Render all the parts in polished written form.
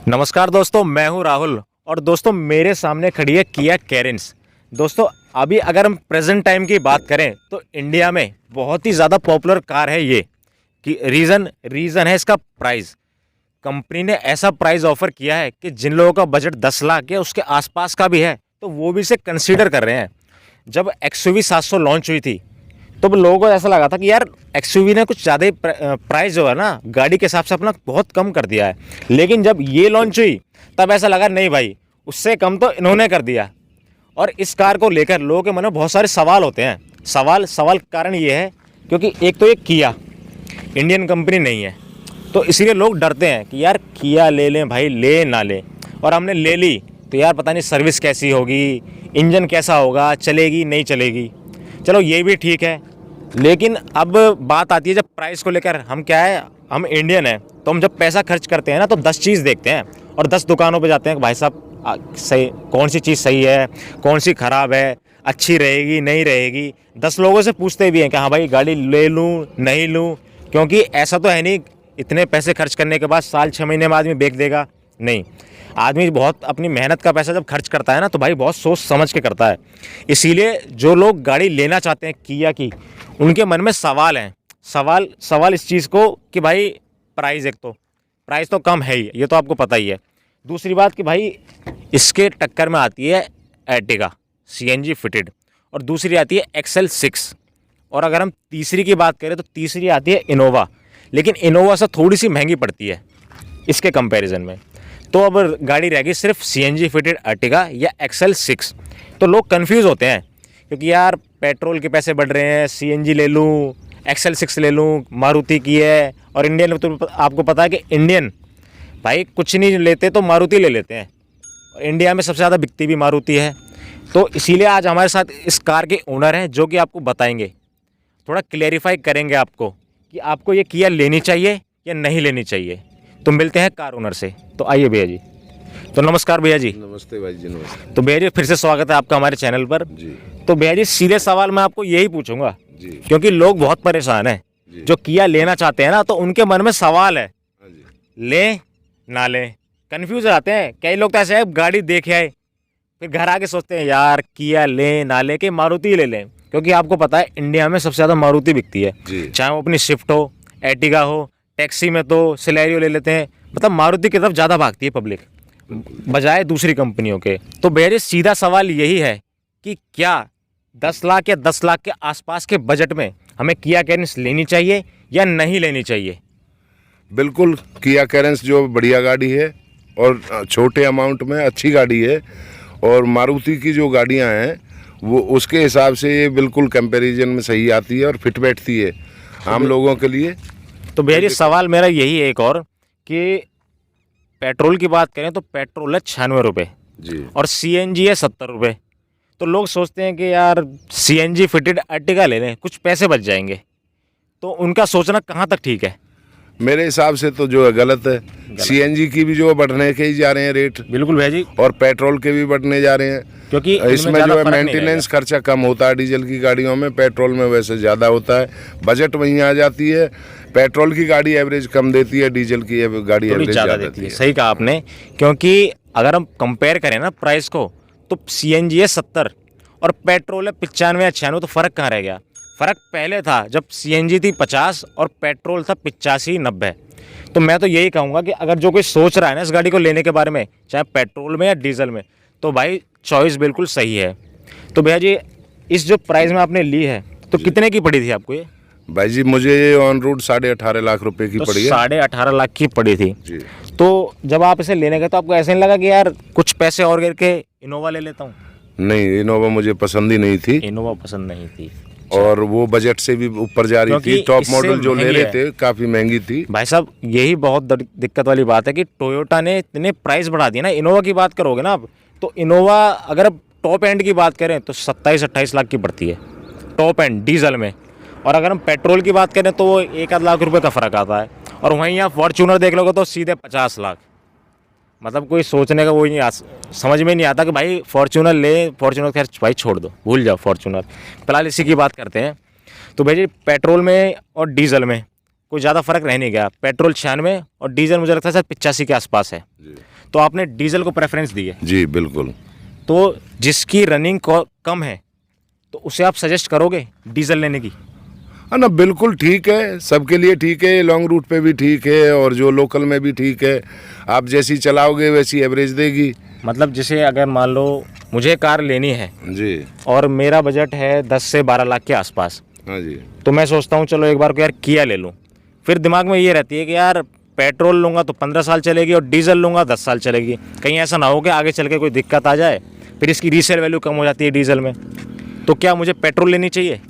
नमस्कार दोस्तों, मैं हूं राहुल और दोस्तों मेरे सामने खड़ी है किया कैरेंस। दोस्तों अभी अगर हम प्रेजेंट टाइम की बात करें तो इंडिया में बहुत ही ज़्यादा पॉपुलर कार है ये। कि रीज़न है इसका प्राइस। कंपनी ने ऐसा प्राइस ऑफर किया है कि जिन लोगों का बजट 10 लाख या उसके आसपास का भी है तो वो भी इसे कंसीडर कर रहे हैं। जब XUV 700 लॉन्च हुई थी तो लोगों को ऐसा लगा था कि यार XUV ने कुछ ज़्यादा ही प्राइस जो है ना गाड़ी के हिसाब से अपना बहुत कम कर दिया है। लेकिन जब ये लॉन्च हुई तब ऐसा लगा नहीं भाई, उससे कम तो इन्होंने कर दिया। और इस कार को लेकर लोगों के मन में बहुत सारे सवाल होते हैं। सवाल कारण ये है क्योंकि एक तो ये किया इंडियन कंपनी नहीं है, तो इसीलिए लोग डरते हैं कि यार किया ले लें भाई, ले ना लें। और हमने ले ली तो यार पता नहीं सर्विस कैसी होगी, इंजन कैसा होगा, चलेगी नहीं चलेगी। चलो ये भी ठीक है, लेकिन अब बात आती है जब प्राइस को लेकर। हम क्या है, हम इंडियन हैं तो हम जब पैसा खर्च करते हैं ना तो 10 चीज़ देखते हैं और 10 दुकानों पे जाते हैं कि भाई साहब सही कौन सी चीज़ सही है, कौन सी ख़राब है, अच्छी रहेगी नहीं रहेगी। 10 लोगों से पूछते भी हैं कि हाँ भाई गाड़ी ले लूँ नहीं लूँ, क्योंकि ऐसा तो है नहीं इतने पैसे खर्च करने के बाद साल 6 महीने में आदमी बेच देगा। नहीं, आदमी बहुत अपनी मेहनत का पैसा जब खर्च करता है ना तो भाई बहुत सोच समझ के करता है। इसीलिए जो लोग गाड़ी लेना चाहते हैं किया की, उनके मन में सवाल हैं। सवाल इस चीज़ को कि भाई प्राइस, एक तो प्राइस तो कम है ही, ये तो आपको पता ही है। दूसरी बात कि भाई इसके टक्कर में आती है एर्टिगा CNG फिटेड, और दूसरी आती है XL6। और अगर हम तीसरी की बात करें तो तीसरी आती है इनोवा, लेकिन इनोवा से थोड़ी सी महंगी पड़ती है इसके कंपैरिजन में। तो अब गाड़ी रहेगी सिर्फ CNG फिटेड अर्टिगा या XL6। तो लोग कंफ्यूज होते हैं क्योंकि यार पेट्रोल के पैसे बढ़ रहे हैं, CNG ले लूँ XL6 ले लूँ, मारुति की है। और इंडियन में तो आपको पता है कि इंडियन भाई कुछ नहीं लेते तो मारुति ले लेते हैं। इंडिया में सबसे ज़्यादा बिकती भी मारुति है। तो इसीलिए आज हमारे साथ इस कार के ओनर हैं जो कि आपको बताएंगे, थोड़ा क्लेरिफाई करेंगे आपको कि आपको ये किया लेनी चाहिए या नहीं लेनी चाहिए। तो मिलते हैं कार ओनर से। तो आइए भैया जी। तो नमस्कार भैया जी। नमस्ते भाई जी, नमस्ते। तो भैया जी फिर से स्वागत है आपका हमारे चैनल पर जी। तो भैया जी सीधे सवाल मैं आपको यही पूछूंगा जी। क्योंकि लोग बहुत परेशान हैं जो किया लेना चाहते हैं ना, तो उनके मन में सवाल है लें ना लें, कंफ्यूज हो जाते हैं। कई लोग तो ऐसे है गाड़ी देखे आए फिर घर आके सोचते हैं यार किया लें ना लें कि मारुति ले लें। क्योंकि आपको पता है इंडिया में सबसे ज़्यादा मारुति बिकती है, चाहे वो अपनी स्विफ्ट हो, एर्टिगा हो, टैक्सी में तो सिलेरियो ले लेते हैं। मतलब मारुति की तरफ ज़्यादा भागती है पब्लिक बजाय दूसरी कंपनियों के। तो मेरे सीधा सवाल यही है कि क्या 10 लाख या 10 लाख के आसपास के बजट में हमें किया कैरेंस लेनी चाहिए या नहीं लेनी चाहिए? बिल्कुल, किया कैरेंस जो बढ़िया गाड़ी है और छोटे अमाउंट में अच्छी गाड़ी है। और मारुति की जो गाड़ियां हैं वो उसके हिसाब से ये बिल्कुल कंपैरिजन में सही आती है और फिट बैठती है आम लोगों के लिए। तो भैया जी सवाल मेरा यही है एक और कि पेट्रोल की बात करें तो पेट्रोल है 96 रुपये जी और CNG है 70 रुपये। तो लोग सोचते हैं कि यार CNG फिटेड अर्टिगा ले लें, कुछ पैसे बच जाएंगे। तो उनका सोचना कहाँ तक ठीक है? मेरे हिसाब से तो जो है गलत है। CNG की भी जो बढ़ने के ही जा रहे हैं रेट, बिल्कुल भैया जी, और पेट्रोल के भी बढ़ने जा रहे हैं। क्योंकि इसमें जो है मेंटेनेंस खर्चा कम होता है डीजल की गाड़ियों में, पेट्रोल में वैसे ज़्यादा होता है। बजट वहीं आ जाती है। पेट्रोल की गाड़ी एवरेज कम देती है, डीजल की गाड़ी एवरेज ज़्यादा देती है। सही कहा आपने, क्योंकि अगर हम कंपेयर करें ना प्राइस को तो CNG है 70 और पेट्रोल है 95 या 96। तो फ़र्क कहाँ रह गया? फ़र्क पहले था जब CNG थी 50 और पेट्रोल था 85-90। तो मैं तो यही कहूँगा कि अगर जो कोई सोच रहा है ना इस गाड़ी को लेने के बारे में, चाहे पेट्रोल में या डीजल में, तो भाई चॉइस बिल्कुल सही है। तो भैया जी इस जो प्राइस में आपने ली है तो कितने की पड़ी थी आपको ये? भाई जी मुझे ये ऑन रोड 18.5 लाख रुपए की पड़ी है। 18.5 लाख की पड़ी थी जी। तो जब आप इसे लेने गए तो आपको ऐसे नहीं लगा कि यार कुछ पैसे और करके इनोवा ले लेता हूँ? नहीं, इनोवा मुझे पसंद ही नहीं थी। इनोवा पसंद नहीं थी और वो बजट से भी ऊपर जा रही थी। टॉप मॉडल जो ले रहे थे काफी महंगी थी। भाई साहब यही बहुत दिक्कत वाली बात है कि टोयोटा ने इतने प्राइस बढ़ा दिए ना। इनोवा की बात करोगे ना आप, तो इनोवा अगर अब टॉप एंड की बात करें तो 27-28 लाख की पड़ती है टॉप एंड डीजल में। और अगर हम पेट्रोल की बात करें तो वो 1-आध लाख रुपए का फ़र्क आता है। और वहीं आप फॉर्च्यूनर देख लोगे तो सीधे 50 लाख। मतलब कोई सोचने का वही नहीं, समझ में नहीं आता कि भाई फॉर्च्यूनर ले। फॉर्च्यूनर खैर भाई छोड़ दो, भूल जाओ फॉर्च्यूनर। फिलहाल इसी की बात करते हैं। तो भाई जी पेट्रोल में और डीजल में कोई ज़्यादा फर्क रह नहीं गया। पेट्रोल 96 और डीजल मुझे लगता है शायद 85 के आसपास है। तो आपने डीजल को प्रेफरेंस दी है। जी बिल्कुल। तो जिसकी रनिंग कम है तो उसे आप सजेस्ट करोगे डीजल लेने की? हाँ ना, बिल्कुल ठीक है, सबके लिए ठीक है, लॉन्ग रूट पे भी ठीक है और जो लोकल में भी ठीक है। आप जैसी चलाओगे वैसी एवरेज देगी। मतलब जैसे अगर मान लो मुझे कार लेनी है जी। और मेरा बजट है 10 से 12 लाख के आसपास, हाँ जी। तो मैं सोचता हूँ चलो एक बार को यार किया ले लूँ। फिर दिमाग में ये रहती है कि यार पेट्रोल लूँगा तो 15 साल चलेगी और डीजल लूँगा 10 साल चलेगी। कहीं ऐसा ना हो कि आगे चल के कोई दिक्कत आ जाए, फिर इसकी रीसेल वैल्यू कम हो जाती है डीजल में। तो क्या मुझे पेट्रोल लेनी चाहिए?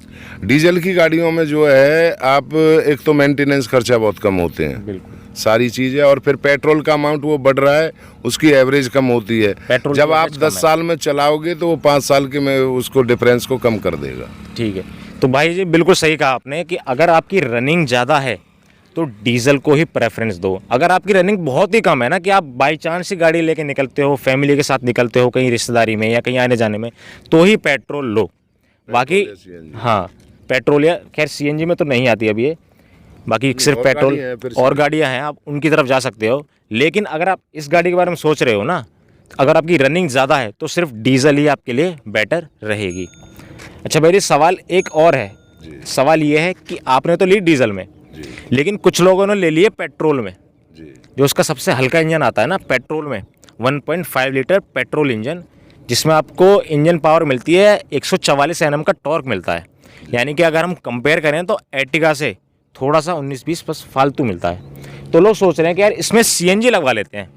डीजल की गाड़ियों में जो है आप एक तो मेंटेनेंस खर्चा बहुत कम होते हैं, बिल्कुल सारी चीज़ें, और फिर पेट्रोल का अमाउंट वो बढ़ रहा है, उसकी एवरेज कम होती है। पेट्रोल जब की आप एवरेज 10 कम है। साल में चलाओगे तो वो 5 साल के में उसको डिफरेंस को कम कर देगा। ठीक है। तो भाई जी बिल्कुल सही कहा आपने कि अगर आपकी रनिंग ज़्यादा है तो डीजल को ही प्रेफरेंस दो। अगर आपकी रनिंग बहुत ही कम है ना, कि आप बाई चांस ही गाड़ी लेके निकलते हो, फैमिली के साथ निकलते हो कहीं रिश्तेदारी में या कहीं आने जाने में, तो ही पेट्रोल लो। बाकी या CNG। हाँ, पेट्रोल या खैर सीएनजी में तो नहीं आती अभी ये, बाकी सिर्फ और पेट्रोल गाड़ी है, फिर और गाड़ियाँ हैं, आप उनकी तरफ जा सकते हो। लेकिन अगर आप इस गाड़ी के बारे में सोच रहे हो ना, अगर आपकी रनिंग ज़्यादा है तो सिर्फ डीजल ही आपके लिए बेटर रहेगी। अच्छा भाई, सवाल एक और है। सवाल ये है कि आपने तो ली डीजल में, लेकिन कुछ लोगों ने ले लिए पेट्रोल में, जी। जो उसका सबसे हल्का इंजन आता है ना पेट्रोल में, 1.5 लीटर पेट्रोल इंजन, जिसमें आपको इंजन पावर मिलती है 144 Nm का टॉर्क मिलता है। यानी कि अगर हम कंपेयर करें तो एर्टिगा से थोड़ा सा 19-20 बस फालतू मिलता है। तो लोग सोच रहे हैं कि यार इसमें सीएनजी लगवा लेते हैं।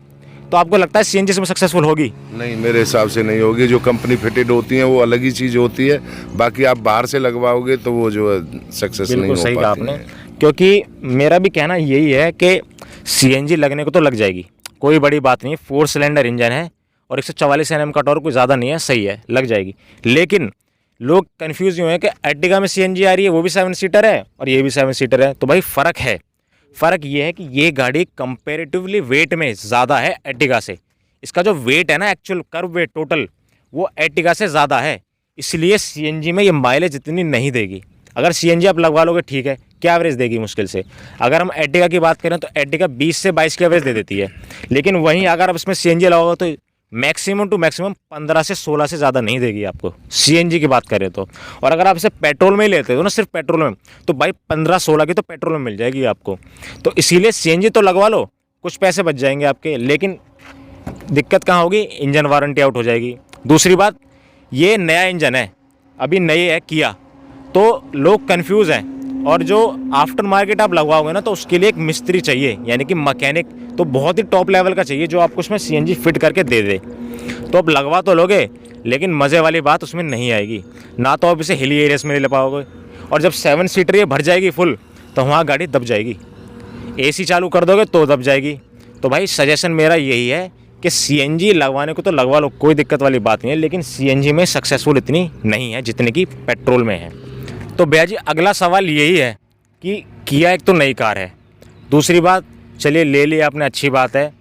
तो आपको लगता है सीएनजी इसमें सक्सेसफुल होगी? नहीं, मेरे हिसाब से नहीं होगी। जो कंपनी फिटेड होती हैं वो अलग ही चीज़ होती है, बाकी आप बाहर से लगवाओगे तो वो जो है सक्सेस नहीं बिल्कुल हो सही कहा पाती आपने, हैं। क्योंकि मेरा भी कहना यही है कि सीएनजी लगने को तो लग जाएगी, कोई बड़ी बात नहीं। 4 सिलेंडर इंजन है और 144 Nm का टॉर्क कोई ज़्यादा नहीं है, सही है, लग जाएगी। लेकिन लोग कन्फ्यूज़ यूँ हैं कि एर्टिगा में सीएनजी आ रही है, वो भी 7 सीटर है और ये भी 7 सीटर है। तो भाई फ़र्क है। फ़र्क ये है कि ये गाड़ी कंपेरेटिवली वेट में ज़्यादा है एर्टिगा से। इसका जो वेट है ना, एक्चुअल कर्व वेट टोटल, वो एर्टिगा से ज़्यादा है। इसलिए सीएनजी में ये माइलेज इतनी नहीं देगी। अगर सीएनजी आप लगवा लोगे ठीक है, क्या एवरेज देगी मुश्किल से। अगर हम एर्टिगा की बात करें तो एर्टिगा 20 से 22 की एवरेज दे देती है। लेकिन वहीं अगर आप इसमें सीएनजी लगाओगे तो मैक्सिमम टू मैक्सिमम 15 से 16 से ज़्यादा नहीं देगी आपको, सीएनजी की बात करें तो। और अगर आप इसे पेट्रोल में ही लेते हो ना, सिर्फ पेट्रोल में, तो भाई 15-16 की तो पेट्रोल में मिल जाएगी आपको। तो इसीलिए सीएनजी तो लगवा लो, कुछ पैसे बच जाएंगे आपके। लेकिन दिक्कत कहाँ होगी? इंजन वारंटी आउट हो जाएगी। दूसरी बात, ये नया इंजन है, अभी नई है किया, तो लोग कंफ्यूज हैं। और जो आफ्टर मार्केट आप लगवाओगे ना, तो उसके लिए एक मिस्त्री चाहिए, यानी कि मैकेनिक, तो बहुत ही टॉप लेवल का चाहिए, जो आपको उसमें सीएनजी फिट करके दे दे। तो आप लगवा तो लोगे, लेकिन मज़े वाली बात उसमें नहीं आएगी ना। तो आप इसे हिली एरियाज में नहीं ले पाओगे, और जब 7 सीटर ये भर जाएगी फुल, तो वहाँ गाड़ी दब जाएगी। एसी चालू कर दोगे तो दब जाएगी। तो भाई सजेशन मेरा यही है कि सीएनजी लगवाने को तो लगवा लो, कोई दिक्कत वाली बात नहीं है, लेकिन सीएनजी में सक्सेसफुल इतनी नहीं है जितनी कि पेट्रोल में है। तो भैया जी, अगला सवाल यही है कि किया एक तो नई कार है, दूसरी बात चलिए ले लिया आपने, अच्छी बात है।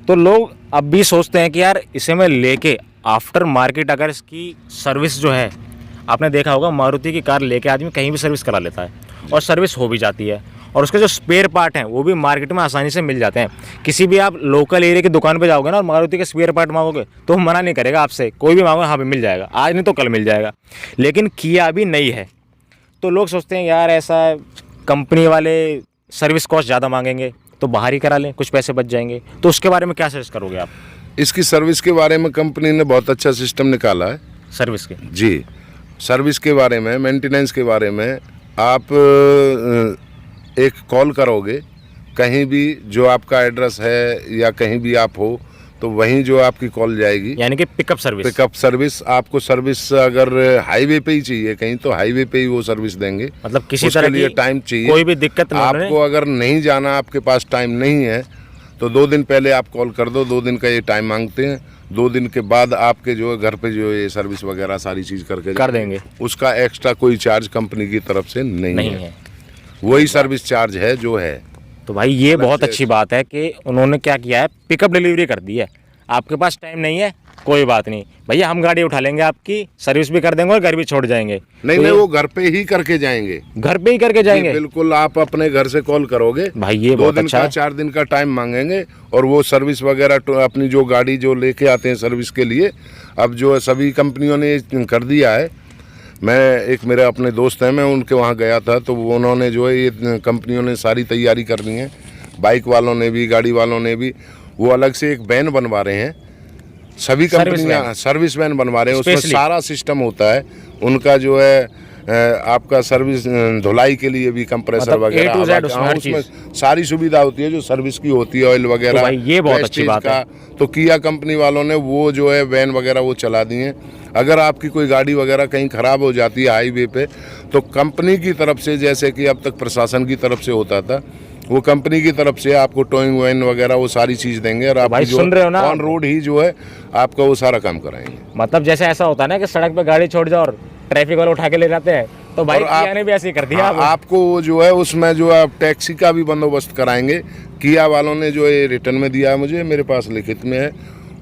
तो लोग अब भी सोचते हैं कि यार इसे मैं लेके आफ्टर मार्केट अगर इसकी सर्विस जो है, आपने देखा होगा मारुति की कार लेके आदमी कहीं भी सर्विस करा लेता है और सर्विस हो भी जाती है, और उसके जो स्पेयर पार्ट हैं वो भी मार्केट में आसानी से मिल जाते हैं। किसी भी आप लोकल एरिया की दुकान पे जाओगे ना और मारुति के स्पेयर पार्ट मांगोगे तो वो मना नहीं करेगा आपसे, कोई भी मांगो हाँ भी मिल जाएगा, आज नहीं तो कल मिल जाएगा। लेकिन किया अभी नई है, तो लोग सोचते हैं यार ऐसा कंपनी वाले सर्विस कॉस्ट ज़्यादा मांगेंगे तो बाहर ही करा लें, कुछ पैसे बच जाएंगे। तो उसके बारे में क्या सजेस्ट करोगे आप? इसकी सर्विस के बारे में कंपनी ने बहुत अच्छा सिस्टम निकाला है। सर्विस के जी, सर्विस के बारे में, मेंटेनेंस के बारे में आप एक कॉल करोगे कहीं भी, जो आपका एड्रेस है या कहीं भी आप हो, तो वहीं जो आपकी कॉल जाएगी, यानी कि पिकअप सर्विस। Pickup service. आपको सर्विस अगर हाईवे पे ही चाहिए कहीं, तो हाईवे पे ही वो सर्विस देंगे। मतलब किसी उसके तरह लिए की टाइम चाहिए, कोई भी दिक्कत नहीं होने। आपको अगर नहीं जाना, आपके पास टाइम नहीं है, तो 2 दिन पहले आप कॉल कर दो। 2 दिन का ये टाइम मांगते हैं। 2 दिन के बाद आपके जो है घर पे जो है ये सर्विस वगैरह सारी चीज़ करके कर देंगे। उसका एक्स्ट्रा कोई चार्ज कंपनी की तरफ से नहीं है। वही सर्विस चार्ज है जो है। तो भाई ये बहुत अच्छी बात है कि उन्होंने क्या किया है, पिकअप डिलीवरी कर दी है। आपके पास टाइम नहीं है, कोई बात नहीं भैया, हम गाड़ी उठा लेंगे आपकी, सर्विस भी कर देंगे और घर भी छोड़ जाएंगे। नहीं तो नहीं, ये वो घर पे ही करके जाएंगे। घर पे ही करके जाएंगे? बिल्कुल, आप अपने घर से कॉल करोगे भाई ये 2 बहुत दिन अच्छा का है। 4 दिन का टाइम मांगेंगे और वो सर्विस वगैरह अपनी जो गाड़ी जो लेके आते हैं सर्विस के लिए, अब जो है सभी कंपनियों ने कर दिया है। मैं एक मेरे अपने दोस्त हैं, मैं उनके वहाँ गया था, तो वो उन्होंने जो है ये कंपनियों ने सारी तैयारी कर ली है। बाइक वालों ने भी, गाड़ी वालों ने भी, वो अलग से एक वैन बनवा रहे हैं। सभी कंपनियां सर्विस वैन बनवा रहे हैं, उसमें सारा सिस्टम होता है उनका, जो है आपका सर्विस धुलाई के लिए भी कंप्रेसर मतलब वगैरह, A to Z उसमें हर उसमें सारी सुविधा होती है जो सर्विस की होती है, ऑयल वगैरह। तो भाई ये बहुत अच्छी वेस्टेज बात है। तो किया कंपनी वालों ने वो जो है वैन वगैरह वो चला दी हैं। अगर आपकी कोई गाड़ी वगैरह कहीं ख़राब हो जाती है हाईवे पे, तो कंपनी की तरफ से, जैसे कि अब तक प्रशासन की तरफ से होता था, वो कंपनी की तरफ से आपको टोइंग वैन वगैरह वो सारी चीज़ देंगे और आप सुन रहे हो ना, ऑन रोड ही जो है आपका वो सारा काम कराएंगे। मतलब जैसे ऐसा होता है ना कि सड़क पे गाड़ी छोड़ जाओ और ट्रैफिक वाले उठा के ले जाते हैं, तो भाई किया ने भी ऐसे ही कर दिया। हाँ, आपको जो है उसमें जो है टैक्सी का भी बंदोबस्त कराएंगे। किया वालों ने जो है रिटर्न में दिया है मुझे, मेरे पास लिखित में है।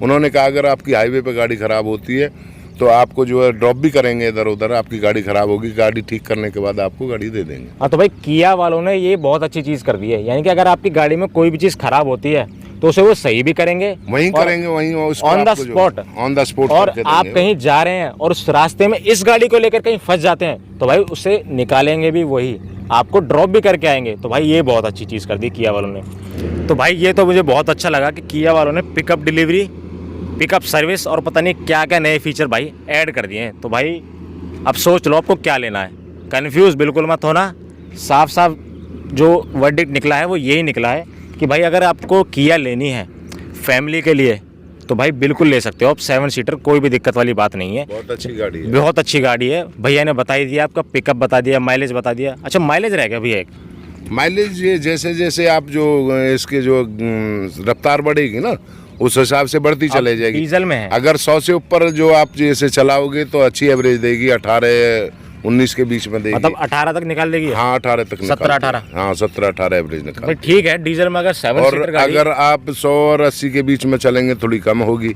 उन्होंने कहा अगर आपकी हाईवे पे गाड़ी ख़राब होती है तो आपको जो है ड्रॉप भी करेंगे इधर उधर। आपकी गाड़ी ख़राब होगी, गाड़ी ठीक करने के बाद आपको गाड़ी दे देंगे। हाँ, तो भाई किया वालों ने ये बहुत अच्छी चीज़ कर दी है, यानी कि अगर आपकी गाड़ी में कोई भी चीज़ खराब होती है तो उसे वो सही भी करेंगे, वहीं करेंगे, वहीं ऑन द स्पॉट। और आप कहीं जा रहे हैं और उस रास्ते में इस गाड़ी को लेकर कहीं फंस जाते हैं तो भाई उसे निकालेंगे भी वही, आपको ड्रॉप भी करके आएंगे। तो भाई ये बहुत अच्छी चीज़ कर दी किया वालों ने। तो भाई ये तो मुझे बहुत अच्छा लगा कि किया वालों ने पिकअप डिलीवरी, पिकअप सर्विस और पता नहीं क्या क्या नए फीचर भाई ऐड कर दिए हैं। तो भाई अब सोच लो आपको क्या लेना है, कंफ्यूज बिल्कुल मत होना। साफ साफ जो वर्डिक्ट निकला है वो यही निकला है कि भाई अगर आपको किया लेनी है फैमिली के लिए तो भाई बिल्कुल ले सकते हो आप, 7 सीटर, कोई भी दिक्कत वाली बात नहीं है। बहुत अच्छी गाड़ी है, बहुत अच्छी गाड़ी है। भैया ने बता ही दिया, आपका पिकअप बता दिया, माइलेज बता दिया। अच्छा, माइलेज रह गया भैया एक? माइलेज ये जैसे जैसे आप जो इसके जो रफ्तार बढ़ेगी ना, उस हिसाब से बढ़ती चले जाएगी। डीजल में है, अगर 100 से ऊपर जो आप जैसे चलाओगे तो अच्छी एवरेज देगी, 18-19 के बीच में देगी। मतलब 18 तक निकाल देगी? हाँ, 18 तक 17-18। हाँ, 17-18 एवरेज निकाल। ठीक है, डीजल में अगर 7 और सीटर गाड़ी, अगर आप 100 और 80 के बीच में चलेंगे थोड़ी कम होगी,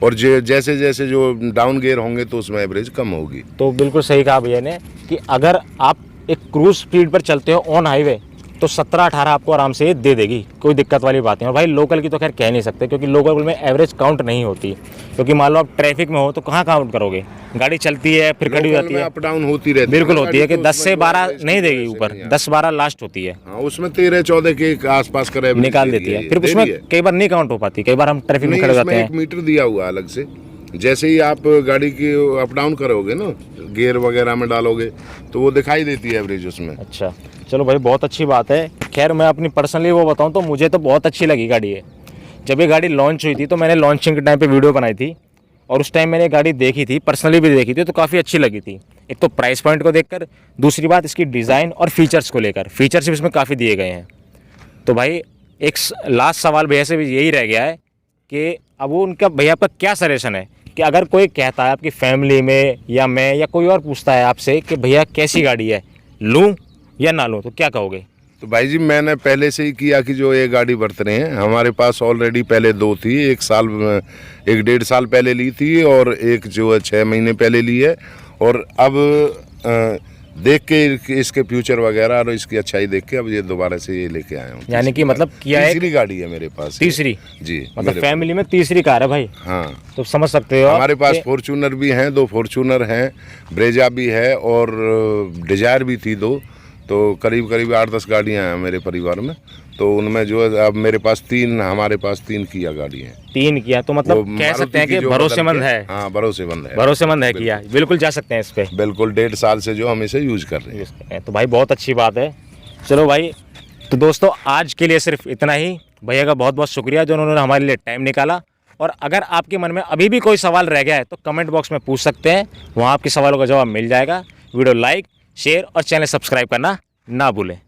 और जैसे जैसे जो डाउन गियर होंगे तो उसमें एवरेज कम होगी। तो बिल्कुल सही कहा भैया ने कि अगर आप एक क्रूज स्पीड पर चलते हो ऑन हाईवे तो 17-18 आपको आराम से दे देगी, कोई दिक्कत वाली बात नहीं। और भाई लोकल की तो खैर कह नहीं सकते, क्योंकि लोकल में एवरेज काउंट नहीं होती, क्योंकि मान लो आप ट्रैफिक में हो तो कहाँ काउंट करोगे, गाड़ी चलती है फिर खड़ी हो जाती है, अप डाउन होती रहती है। बिल्कुल होती है कि 10 से 12 नहीं देगी, ऊपर 10-12 लास्ट होती है। हाँ, उसमें 13-14 के आसपास का एवरेज निकाल देती है, फिर उसमें कई बार नहीं काउंट हो पाती, कई बार हम ट्रैफिक में खड़े जाते हैं। एक मीटर दिया हुआ अलग से, जैसे ही आप गाड़ी की अप डाउन करोगे ना, गियर वगैरह में डालोगे तो वो दिखाई देती है एवरेज उसमें। अच्छा, चलो भाई बहुत अच्छी बात है। खैर मैं अपनी पर्सनली वो बताऊं तो मुझे तो बहुत अच्छी लगी गाड़ी है। जब ये गाड़ी लॉन्च हुई थी तो मैंने लॉन्चिंग के टाइम पे वीडियो बनाई थी और उस टाइम मैंने गाड़ी देखी थी, पर्सनली भी देखी थी, तो काफ़ी अच्छी लगी थी। एक तो प्राइस पॉइंट को देखकर, दूसरी बात इसकी डिज़ाइन और फीचर्स को लेकर, फीचर्स भी इसमें काफ़ी दिए गए हैं। तो भाई एक लास्ट सवाल भैया से भी यही रह गया है कि अब वो उनका भैया आपका क्या सजेशन है कि अगर कोई कहता है आपकी फैमिली में या मैं या कोई और पूछता है आपसे कि भैया कैसी गाड़ी है, लूँ या ना लूँ, तो क्या कहोगे? तो भाई जी मैंने पहले से ही किया कि जो ये गाड़ी बरत रहे हैं, हमारे पास ऑलरेडी पहले 2 थी, 1-1.5 साल पहले ली थी और एक जो है 6 महीने पहले ली है। और अब देख के इसके फ्यूचर वगैरह और इसकी अच्छाई देख के अब ये दोबारा से ये लेके आया हूँ। यानी कि मतलब किया है, तीसरी गाड़ी है मेरे पास। तीसरी? जी, मतलब फैमिली में तीसरी कार है भाई। हाँ, तो समझ सकते हो हमारे पास फॉर्च्यूनर भी हैं, 2 फॉर्च्यूनर हैं, ब्रेजा भी है और डिजायर भी थी 2। तो करीब करीब 8-10 गाड़ियाँ हैं मेरे परिवार में। तो उनमें जो है अब मेरे पास 3, हमारे पास 3 किया गाड़ी है। 3 किया, तो मतलब कह सकते हैं कि भरोसेमंद है। हाँ, भरोसेमंद है, भरोसेमंद है किया, बिल्कुल जा सकते हैं इस पे। बिल्कुल 1.5 साल से जो हम इसे यूज कर रहे हैं। तो भाई बहुत अच्छी बात है। चलो भाई, तो दोस्तों आज के लिए सिर्फ इतना ही। भैया का बहुत बहुत शुक्रिया जो उन्होंने हमारे लिए टाइम निकाला। और अगर आपके मन में अभी भी कोई सवाल रह गया है तो कमेंट बॉक्स में पूछ सकते हैं, वहाँ आपके सवालों का जवाब मिल जाएगा। वीडियो लाइक, शेयर और चैनल सब्सक्राइब करना ना भूलें।